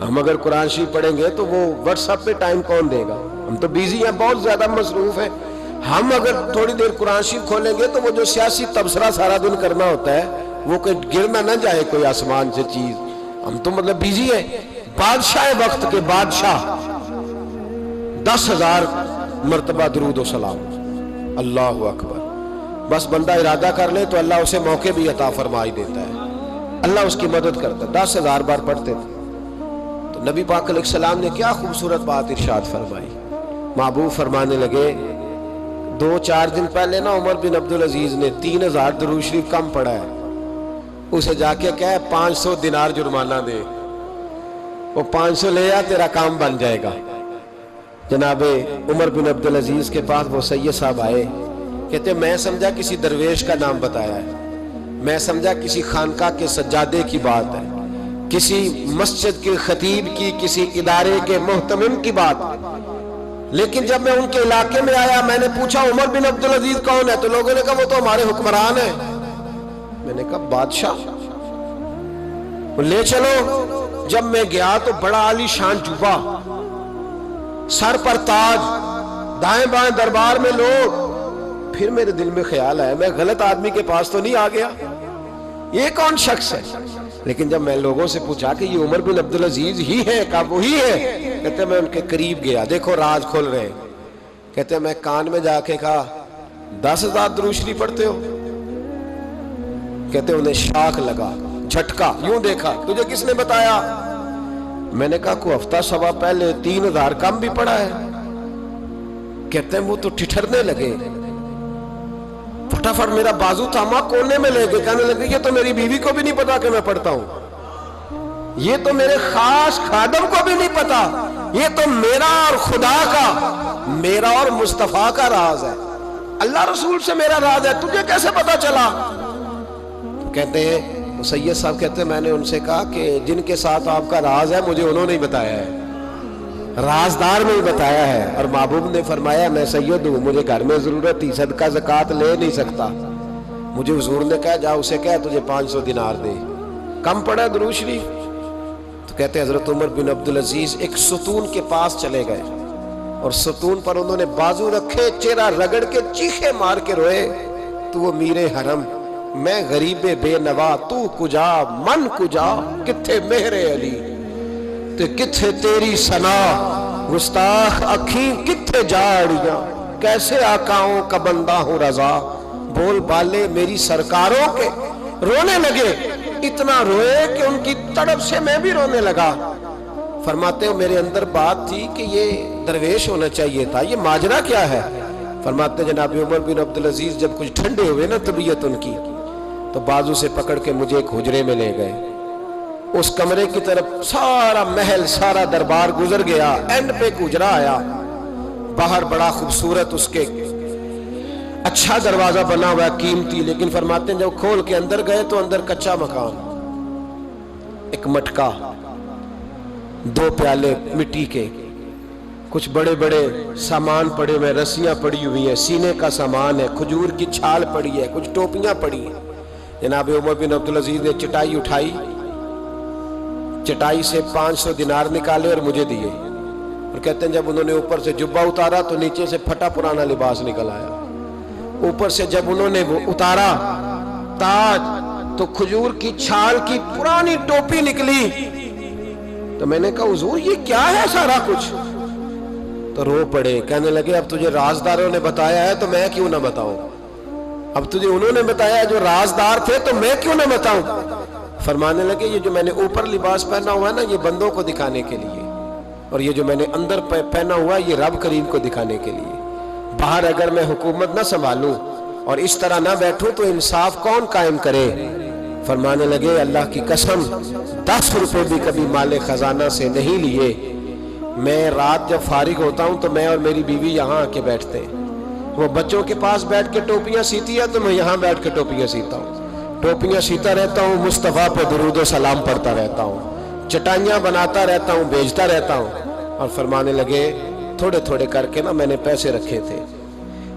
ہم اگر قرآن شریف پڑھیں گے تو وہ واٹس ایپ پہ ٹائم کون دے گا؟ ہم تو بیزی ہیں، بہت زیادہ مصروف ہیں۔ ہم اگر تھوڑی دیر قرآن شریف کھولیں گے تو وہ جو سیاسی تبصرہ سارا دن کرنا ہوتا ہے وہ کوئی گرنا نہ جائے کوئی آسمان سے چیز، ہم تو مطلب بیزی ہیں۔ بادشاہ وقت کے بادشاہ 10,000 مرتبہ درود و سلام، اللہ اکبر۔ بس بندہ ارادہ کر لے تو اللہ اسے موقع بھی عطا فرمائی دیتا ہے، اللہ اس کی مدد کرتا ہے۔ 10,000 بار پڑھتے تھے تو نبی پاک علیہ السلام نے کیا خوبصورت بات ارشاد فرمائی۔ محبوب فرمانے لگے 2-4 دن پہلے عمر بن عبدالعزیز نے 3,000 درود شریف کم پڑھا ہے، اسے جا کے کہے 500 دینار جرمانہ دے، وہ 500 لے آ تیرا کام بن جائے گا۔ جناب عمر بن عبدالعزیز کے پاس وہ سید صاحب آئے، کہتے میں سمجھا کسی درویش کا نام بتایا ہے، میں سمجھا کسی خانقاہ کے سجادے کی بات ہے، کسی مسجد کے خطیب کی، کسی ادارے کے محتمم کی بات، لیکن جب میں ان کے علاقے میں آیا میں نے پوچھا عمر بن عبدالعزیز کون ہے؟ تو لوگوں نے کہا وہ تو ہمارے حکمران ہیں۔ میں نے کہا بادشاہ؟ وہ لے چلو۔ جب میں گیا تو بڑا عالی شان جوبہ، سر پر تاج، دائیں بائیں دربار میں لوگ۔ پھر میرے دل میں خیال آیا میں غلط آدمی کے پاس تو نہیں آ گیا، یہ کون شخص ہے؟ لیکن جب میں لوگوں سے پوچھا کہ یہ عمر بن عبدالعزیز ہی ہے، کہا وہی ہے۔ کہتے میں ان کے قریب گیا، دیکھو راز کھول رہے ہیں۔ کہتے میں کان میں جا کے کہا 10,000 درود شریف پڑھتے ہو؟ کہتے انہیں شاک لگا، جھٹکا، یوں دیکھا تجھے کس نے بتایا؟ میں نے کہا کوئی ہفتہ سوا پہلے 3,000 کم بھی پڑھا ہے۔ کہتے ہیں وہ تو ٹھٹھرنے لگے، فٹافٹ میرا بازو تھاما کونے میں لے گئے، کہنے لگے یہ تو میری بیوی کو بھی نہیں پتا کہ میں پڑھتا ہوں، یہ تو میرے خاص خادم کو بھی نہیں پتا، یہ تو میرا اور خدا کا، میرا اور مصطفیٰ کا راز ہے، اللہ رسول سے میرا راز ہے، تجھے کیسے پتا چلا؟ کہتے ہیں سید صاحب کہتے ہیں میں نے ان سے کہا کہ جن کے ساتھ آپ کا راز ہے مجھے انہوں نے ہی بتایا ہے، رازدار نے ہی بتایا ہے، اور محبوب نے فرمایا میں سید ہوں، مجھے گھر میں ضرورت تھی، صدقہ زکوٰۃ لے نہیں سکتا، مجھے حضور نے کہا جا اسے کہا تجھے 500 دینار دے، کم پڑا درود شریف؟ تو کہتے ہیں حضرت عمر بن عبدالعزیز ایک ستون کے پاس چلے گئے اور ستون پر انہوں نے بازو رکھے، چہرہ رگڑ کے چیخے مار کے روئے، تو وہ میرے حرم میں غریب بے نوا، تو کجا من کجا، کتھے مہر علی تے کتھے تیری ثنا، گستاخ اکھیں کتھے جاڑیاں، کیسے آقاؤں کا بندہ ہوں رضا، بول بالے میری سرکاروں کے۔ رونے لگے، اتنا روئے کہ ان کی تڑپ سے میں بھی رونے لگا۔ فرماتے ہیں میرے اندر بات تھی کہ یہ درویش ہونا چاہیے تھا، یہ ماجرا کیا ہے؟ فرماتے ہیں جناب عمر بن عبدالعزیز جب کچھ ٹھنڈے ہوئے نا طبیعت ان کی، تو بازو سے پکڑ کے مجھے ایک حجرے میں لے گئے۔ اس کمرے کی طرف سارا محل، سارا دربار گزر گیا، اینڈ پہ ایک حجرہ آیا، باہر بڑا خوبصورت اس کے اچھا دروازہ بنا ہوا ہے، قیمتی، لیکن فرماتے ہیں جب کھول کے اندر گئے تو اندر کچا مکان، ایک مٹکا، 2 پیالے مٹی کے، کچھ بڑے بڑے سامان پڑے ہوئے، رسیاں پڑی ہوئی ہیں، سینے کا سامان ہے، کھجور کی چھال پڑی ہے، کچھ ٹوپیاں پڑی ہیں۔ جناب عمر بن عبدالعزیز نے چٹائی اٹھائی، چٹائی سے 500 دینار نکالے اور مجھے دیے، اور کہتے ہیں جب انہوں نے اوپر سے جبہ اتارا تو نیچے سے پھٹا پرانا لباس نکل آیا، اوپر سے جب انہوں نے وہ اتارا تاج تو کھجور کی چھال کی پرانی ٹوپی نکلی، تو میں نے کہا حضور یہ کیا ہے سارا کچھ؟ تو رو پڑے، کہنے لگے اب تجھے رازداروں نے بتایا ہے تو میں کیوں نہ بتاؤں، اب تجھے انہوں نے بتایا جو رازدار تھے تو میں کیوں نہ بتاؤں؟ فرمانے لگے یہ جو میں نے اوپر لباس پہنا ہوا ہے نا، یہ بندوں کو دکھانے کے لیے، اور یہ جو میں نے اندر پہنا ہوا ہے یہ رب کریم کو دکھانے کے لیے۔ باہر اگر میں حکومت نہ سنبھالوں اور اس طرح نہ بیٹھوں تو انصاف کون قائم کرے؟ فرمانے لگے اللہ کی قسم 10 روپے بھی کبھی مال خزانہ سے نہیں لیے، میں رات جب فارغ ہوتا ہوں تو میں اور میری بیوی یہاں آ کے بیٹھتے ہیں، وہ بچوں کے پاس بیٹھ کے ٹوپیاں سیتی ہے تو میں یہاں بیٹھ کے ٹوپیاں سیتا ہوں، ٹوپیاں سیتا رہتا ہوں، مصطفیٰ پہ درود و سلام پڑھتا رہتا ہوں، چٹائیاں بناتا رہتا ہوں، بیچتا رہتا ہوں۔ اور فرمانے لگے تھوڑے تھوڑے کر کے نا میں نے پیسے رکھے تھے،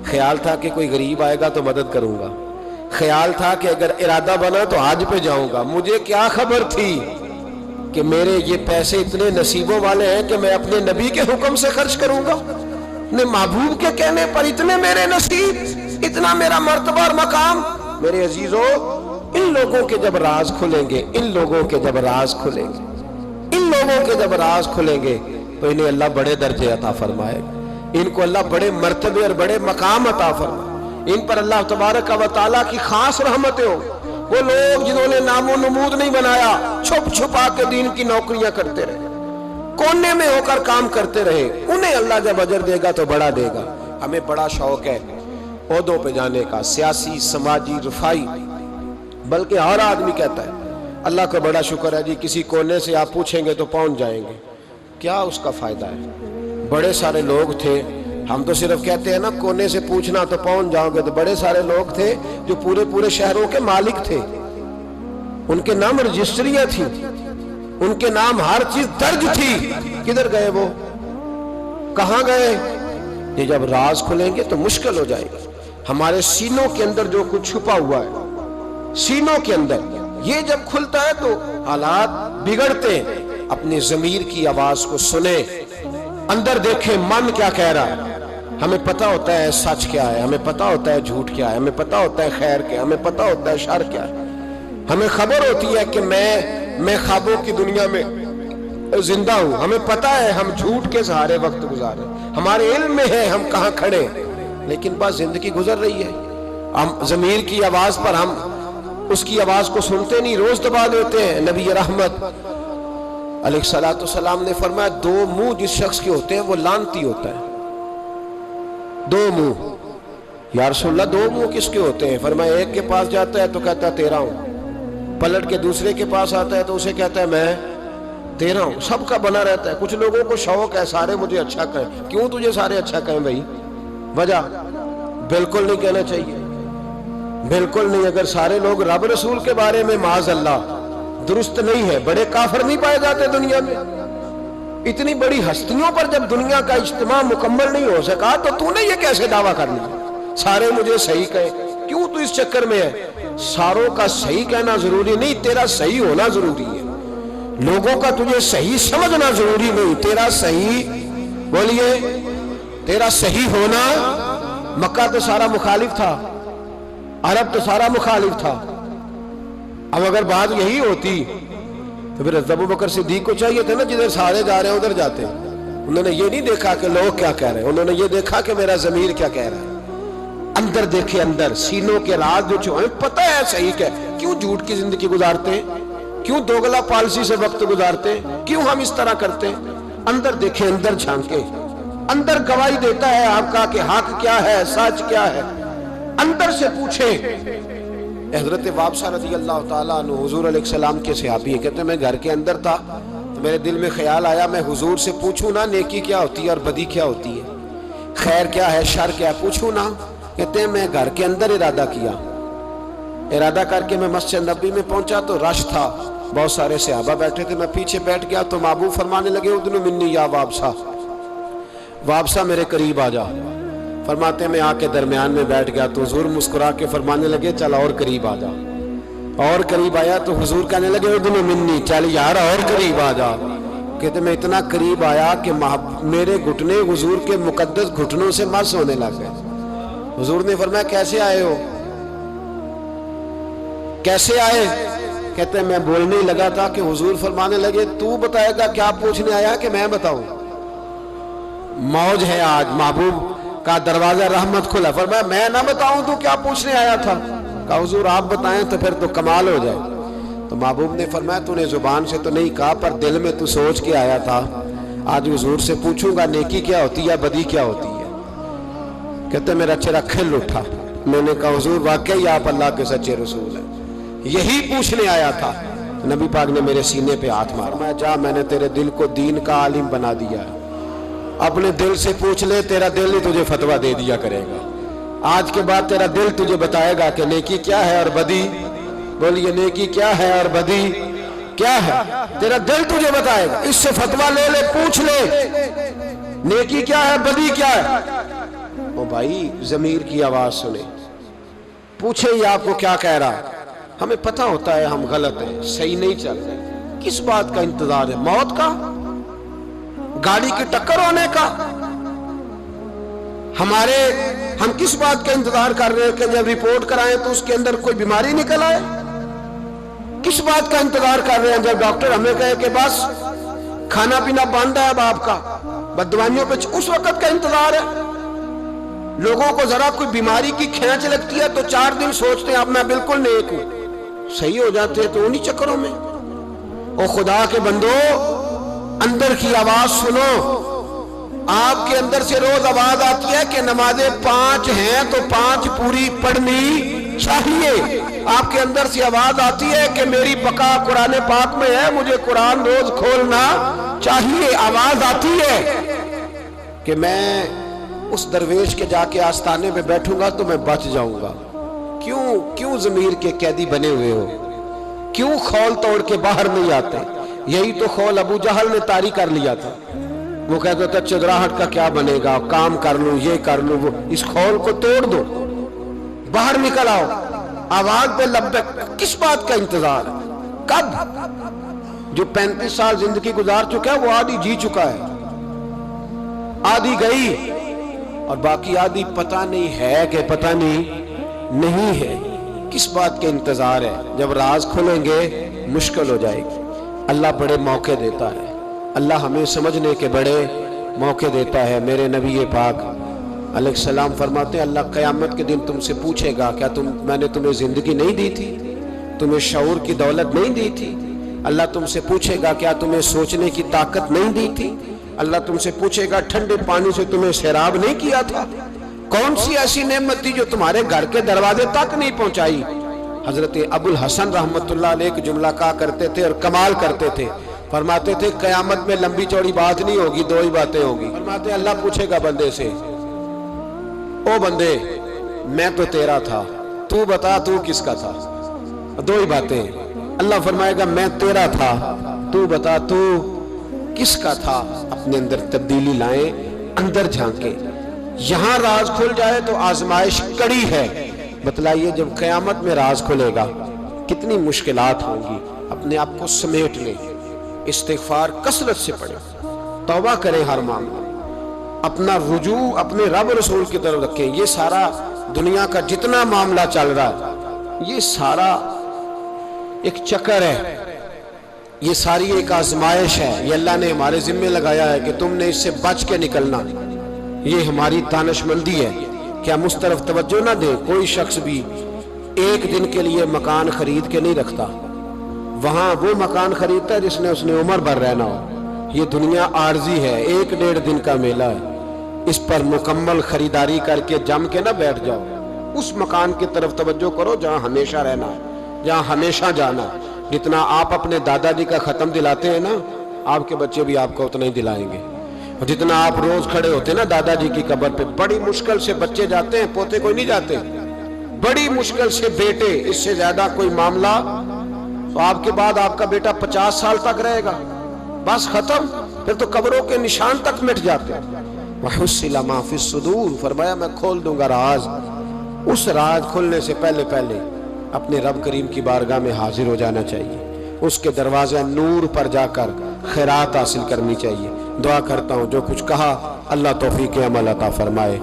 خیال تھا کہ کوئی غریب آئے گا تو مدد کروں گا، خیال تھا کہ اگر ارادہ بنا تو حج پہ جاؤں گا، مجھے کیا خبر تھی کہ میرے یہ پیسے اتنے نصیبوں والے ہیں کہ میں اپنے نبی کے حکم سے خرچ کروں گا، اپنے محبوب کے کہنے پر اتنے میرے نصیب، اتنا میرا مرتبہ اور مقام۔ میرے عزیزوں ان لوگوں کے جب راز کھلیں گے، ان لوگوں کے جب راز کھلیں گے، ان لوگوں کے جب راز کھلیں گے تو انہیں اللہ بڑے درجے عطا فرمائے گا، ان کو اللہ بڑے مرتبے اور بڑے مقام عطا فرمائے، ان پر اللہ تبارک و تعالیٰ کی خاص رحمتیں ہوں۔ وہ لوگ جنہوں نے نام و نمود نہیں بنایا، چھپ چھپا کے دین کی نوکریاں کرتے رہے، کونے میں ہو کر کام کرتے رہے، انہیں اللہ جب اجر دے گا تو بڑا دے گا۔ ہمیں بڑا شوق ہے عہدوں پہ جانے کا، سیاسی، سماجی، رفائی، بلکہ ہر آدمی کہتا ہے اللہ کا بڑا شکر ہے جی کسی کونے سے آپ پوچھیں گے تو پہنچ جائیں گے، کیا اس کا فائدہ ہے؟ بڑے سارے لوگ تھے، ہم تو صرف کہتے ہیں نا کونے سے پوچھنا تو پہنچ جاؤ گے، تو بڑے سارے لوگ تھے جو پورے پورے شہروں کے مالک تھے، ان کے نام رجسٹریاں تھیں، ان کے نام ہر چیز درج تھی، کدھر گئے وہ؟ کہاں گئے؟ یہ جب راز کھلیں گے تو مشکل ہو جائے گا۔ ہمارے سینوں کے اندر جو کچھ چھپا ہوا ہے، سینوں کے اندر یہ جب کھلتا ہے تو حالات بگڑتے ہیں۔ اپنی ضمیر کی آواز کو سنیں، اندر دیکھیں من کیا کہہ رہا ہے۔ ہمیں پتہ ہوتا ہے سچ کیا ہے، ہمیں پتہ ہوتا ہے جھوٹ کیا ہے، ہمیں پتہ ہوتا ہے خیر کیا ہے، ہمیں پتہ ہوتا ہے شر کیا ہے، ہمیں خبر ہوتی ہے کہ میں خوابوں کی دنیا میں زندہ ہوں، ہمیں پتہ ہے ہم جھوٹ کے سہارے وقت گزارے، ہمارے علم میں ہے ہم کہاں کھڑے، لیکن بس زندگی گزر رہی ہے، ہم ضمیر کی آواز پر ہم اس کی آواز کو سنتے نہیں، روز دبا دیتے ہیں۔ نبی رحمت علیہ الصلوۃ والسلام نے فرمایا 2 منہ جس شخص کے ہوتے ہیں وہ لعنتی ہوتا ہے۔ 2 منہ، یا رسول اللہ 2 منہ کس کے ہوتے ہیں؟ فرمایا ایک کے پاس جاتا ہے تو کہتا ہے تیرا ہوں، پلٹ کے دوسرے کے پاس آتا ہے تو اسے کہتا ہے میں تیرا ہوں۔ سب کا بنا رہتا ہے۔ کچھ لوگوں کو شوق ہے سارے مجھے اچھا کہیں، کیوں تجھے سارے اچھا کہیں بھائی؟ وجہ بالکل نہیں کہنا چاہیے، بالکل نہیں۔ اگر سارے لوگ رب رسول کے بارے میں معاذ اللہ درست نہیں ہے، بڑے کافر نہیں پائے جاتے دنیا میں؟ اتنی بڑی ہستیوں پر جب دنیا کا اجتماع مکمل نہیں ہو سکا تو نے یہ کیسے دعویٰ کرنا سارے مجھے صحیح کہیں؟ کیوں تو اس چکر میں ہے؟ ساروں کا صحیح کہنا ضروری نہیں، تیرا صحیح ہونا ضروری ہے۔ لوگوں کا تجھے صحیح سمجھنا ضروری نہیں، تیرا صحیح، بولیے، تیرا صحیح ہونا۔ مکہ تو سارا مخالف تھا، عرب تو سارا مخالف تھا۔ اب اگر بات یہی ہوتی تو پھر ابو بکر صدیق کو چاہیے تھا نا، جدھر سارے جا رہے ہیں ادھر جاتے۔ انہوں نے یہ نہیں دیکھا کہ لوگ کیا کہہ رہے ہیں، انہوں نے یہ دیکھا کہ میرا ضمیر کیا کہہ رہا ہے۔ اندر دیکھے، اندر سینوں کے راز جو چھوئے، پتہ ہے صحیح کہ کیوں جھوٹ کی زندگی گزارتے ہیں، کیوں دوگلا پالسی سے وقت گزارتے ہیں، کیوں ہم اس طرح کرتے ہیں۔ اندر دیکھے، اندر جھانکے، اندر گواہی دیتا ہے آپ کا کہ حق کیا ہے، سچ کیا ہے۔ اندر سے پوچھیں۔ حضرت وابسہ رضی اللہ تعالیٰ عنہ حضور علیہ السلام کے صحابی ہیں، کہتے ہیں میں گھر کے اندر تھا تو میرے دل میں خیال آیا میں حضور سے پوچھوں نا نیکی کیا ہوتی ہے اور بدی کیا ہوتی ہے، خیر کیا ہے، شر کیا ہے، پوچھوں نا۔ کہتے ہیں میں گھر کے اندر ارادہ کیا، ارادہ کر کے میں مسجد نبی میں پہنچا تو رش تھا، بہت سارے صحابہ بیٹھے تھے، میں پیچھے بیٹھ گیا تو محبوب فرمانے لگے ادنو منی یا وابسہ، وابسہ میرے قریب آ جا۔ فرماتے میں آ کے درمیان میں بیٹھ گیا تو حضور مسکرا کے فرمانے لگے چل اور قریب آ جا، اور قریب آیا تو حضور کہنے لگے ادنو منی، چل یار اور قریب آ جا۔ کہتے میں اتنا قریب آیا کہ میرے گھٹنے حضور کے مقدس گھٹنوں سے مس ہونے لگ گئے۔ حضور نے فرمایا کیسے آئے ہو، کیسے آئے؟ کہتے ہیں میں بولنے ہی لگا تھا کہ حضور فرمانے لگے تو بتائے گا کیا پوچھنے آیا کہ میں بتاؤں؟ موج ہے آج، محبوب کا دروازہ رحمت کھلا۔ فرمایا میں نہ بتاؤں تو کیا پوچھنے آیا تھا؟ کہا حضور آپ بتائیں تو پھر تو کمال ہو جائے۔ تو محبوب نے فرمایا تو نے زبان سے تو نہیں کہا پر دل میں تو سوچ کے آیا تھا، آج حضور سے پوچھوں گا نیکی کیا ہوتی ہے، بدی کیا ہوتی ہے۔ کہتے میرا چہرہ کھل اٹھا، میں نے کہا حضور واقعی آپ اللہ کے سچے رسول ہیں، یہی پوچھنے آیا تھا۔ نبی پاک نے میرے سینے پہ ہاتھ مارا، میں جا میں نے تیرے دل کو دین کا عالم بنا دیا ہے، اپنے دل سے پوچھ لے، تیرا دل ہی تجھے فتویٰ دے دیا کرے گا۔ آج کے بعد تیرا دل تجھے بتائے گا کہ نیکی کیا ہے اور بدی، بولیے نیکی کیا ہے اور بدی کیا ہے، تیرا دل تجھے بتائے گا۔ اس سے فتویٰ لے لے، پوچھ لے نیکی کیا ہے بدی کیا ہے۔ او بھائی ضمیر کی آواز سنے، پوچھے یہ آپ کو کیا کہہ رہا، ہمیں پتہ ہوتا ہے ہم غلط ہیں، صحیح نہیں چل رہے، کس بات کا انتظار ہے؟ موت کا، گاڑی کی ٹکر ہونے کا؟ ہم کس بات کا انتظار کر رہے ہیں کہ جب رپورٹ کرائیں تو اس کے اندر کوئی بیماری نکل آئے؟ کس بات کا انتظار کر رہے ہیں جب ڈاکٹر ہمیں کہے کہ بس کھانا پینا بند ہے اب آپ کا، بد دوائیوں پہ، اس وقت کا انتظار ہے؟ لوگوں کو ذرا کوئی بیماری کی کھینچ لگتی ہے تو 4 دن سوچتے ہیں اب میں بالکل نیک ہوں، صحیح ہو جاتے ہیں تو انہی چکروں میں۔ او خدا کے بندو اندر کی آواز سنو، آپ کے اندر سے روز آواز آتی ہے کہ نمازیں 5 ہیں تو 5 پوری پڑھنی چاہیے، آپ کے اندر سے آواز آتی ہے کہ میری بقا قرآن پاک میں ہے، مجھے قرآن روز کھولنا چاہیے، آواز آتی ہے کہ میں اس درویش کے جا کے آستانے پہ بیٹھوں گا تو میں بچ جاؤں گا۔ کیوں ضمیر کے قیدی بنے ہوئے ہو؟ کیوں خول توڑ کے باہر نہیں آتے؟ یہی تو خول ابو جہل نے طاری کر لیا تھا، وہ کہتا تھا چدراہٹ کا کیا بنے گا، کام کر لوں، یہ کر لوں، وہ، اس خول کو توڑ دو، باہر نکل آؤ، آواز پہ لبیک۔ کس بات کا انتظار؟ کب؟ جو 35 سال زندگی گزار چکا ہے وہ آدھی جی چکا ہے، آدھی گئی اور باقی آدھی پتہ نہیں ہے کہ پتہ نہیں ہے۔ کس بات کے انتظار ہے؟ جب راز کھلیں گے مشکل ہو جائے گی۔ اللہ بڑے موقع دیتا ہے، اللہ ہمیں سمجھنے کے بڑے موقع دیتا ہے۔ میرے نبی پاک علیہ السلام فرماتے ہیں اللہ قیامت کے دن تم سے پوچھے گا کیا میں نے تمہیں زندگی نہیں دی تھی، تمہیں شعور کی دولت نہیں دی تھی؟ اللہ تم سے پوچھے گا کیا تمہیں سوچنے کی طاقت نہیں دی تھی؟ اللہ تم سے پوچھے گا ٹھنڈے پانی سے تمہیں سیراب نہیں کیا تھا؟ کون سی ایسی نعمت تھی جو تمہارے گھر کے دروازے تک نہیں پہنچائی؟ حضرت ابو الحسن رحمت اللہ علیہ ایک جملہ کہا کرتے تھے اور کمال کرتے تھے، فرماتے تھے قیامت میں لمبی چوڑی بات نہیں ہوگی، 2 ہی باتیں ہوگی۔ فرماتے ہیں اللہ پوچھے گا بندے سے او بندے میں تو تیرا تھا، تو بتا تو کس کا تھا؟ 2 ہی باتیں۔ اللہ فرمائے گا میں تیرا تھا، تو بتا تو کس کا تھا؟ اپنے اندر تبدیلی لائیں، اندر جھانکیں، یہاں راز کھل جائے تو آزمائش کڑی ہے، بتلائیے جب قیامت میں راز کھلے گا کتنی مشکلات ہوں گی. اپنے آپ کو سمیٹ لیں, استغفار کثرت سے پڑھیں, توبہ کریں ہر معاملہ, اپنا رجوع اپنے رب رسول کی طرف رکھیں. یہ سارا دنیا کا جتنا معاملہ چل رہا ہے یہ سارا ایک چکر ہے, یہ ساری ایک آزمائش ہے. یہ اللہ نے ہمارے ذمہ لگایا ہے کہ تم نے اس سے بچ کے نکلنا. یہ ہماری دانش مندی ہے کہ ہم اس طرف توجہ نہ دیں. کوئی شخص بھی ایک دن کے لیے مکان خرید کے نہیں رکھتا, وہاں وہ مکان خریدتا ہے جس نے اس نے عمر بھر رہنا ہو. یہ دنیا عارضی ہے, 1-1.5 دن کا میلہ ہے. اس پر مکمل خریداری کر کے جم کے نہ بیٹھ جاؤ. اس مکان کی طرف توجہ کرو جہاں ہمیشہ رہنا ہے, جہاں ہمیشہ جانا. جتنا آپ اپنے دادا جی کا ختم دلاتے ہیں نا, آپ کے بچے بھی آپ کو اتنا ہی دلائیں گے. اور جتنا آپ روز کھڑے ہوتے ہیں نا دادا جی کی قبر پہ, بڑی مشکل سے بچے جاتے ہیں, پوتے کوئی نہیں جاتے, بڑی مشکل سے بیٹے. اس سے زیادہ کوئی معاملہ تو آپ کے بعد آپ کا بیٹا 50 سال تک رہے گا, بس ختم. پھر تو قبروں کے نشان تک مٹ جاتے ہیں. وَحُصِّلَ مَا فِي الصُّدُورِ, فرمایا میں کھول دوں گا راز. اس راز کھلنے سے پہلے اپنے رب کریم کی بارگاہ میں حاضر ہو جانا چاہیے. اس کے دروازے نور پر جا کر خیرات حاصل کرنی چاہیے. دعا کرتا ہوں جو کچھ کہا اللہ توفیق عمل عطا فرمائے.